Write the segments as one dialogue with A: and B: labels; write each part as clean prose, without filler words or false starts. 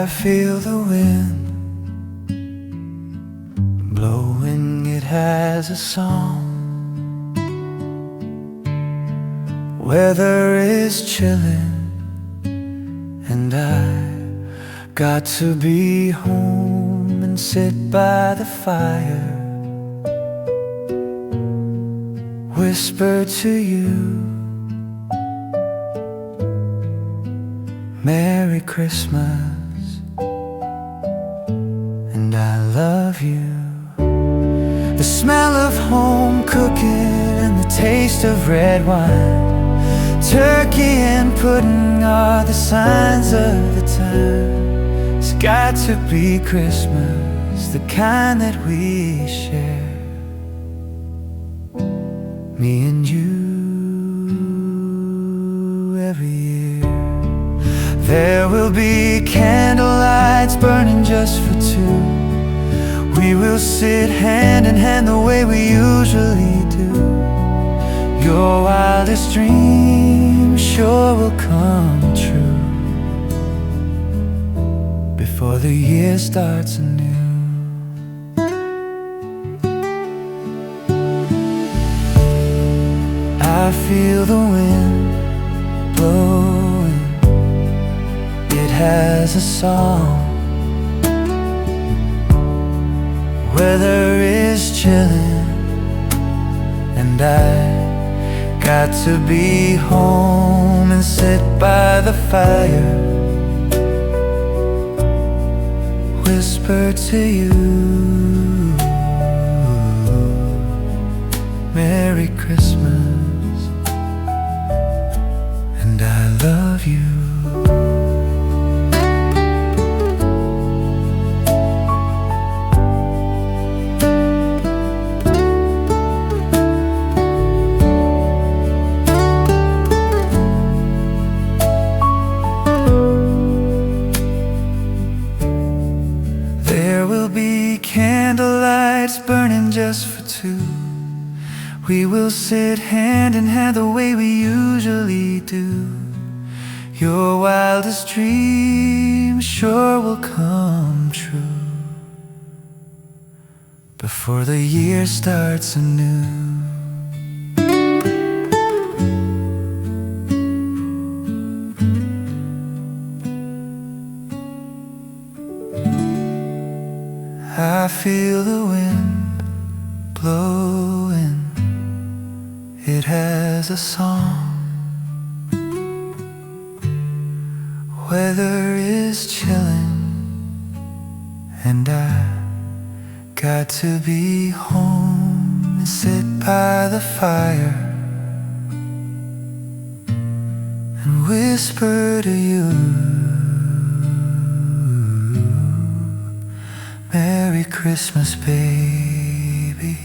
A: feel the wind blowing, it has a song. Weather is chilling and I got to be home and sit by the fire, whisper to you, Merry Christmas, and I love you. The smell of home cooking and the taste of red wine, turkey and pudding are the signs of the time. It's got to be Christmas, the kind that we share, me and you every year. There will be candlelights burning just for two. We will sit hand in hand the way we usually do. Your wildest dream sure will come true before the year starts anew. I feel the wind blowing, it has a song. Weather is chilling and I got to be home and sit by the fire, whisper to you, Merry Christmas, and I love you. Candlelights burning just for two. We will sit hand in hand the way we usually do. Your wildest dream sure will come true before the year starts anew. I feel the wind blowing, it has a song. Weather is chilling and I got to be home and sit by the fire and whisper to you, Merry Christmas, baby,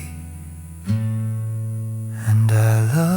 A: and I love you.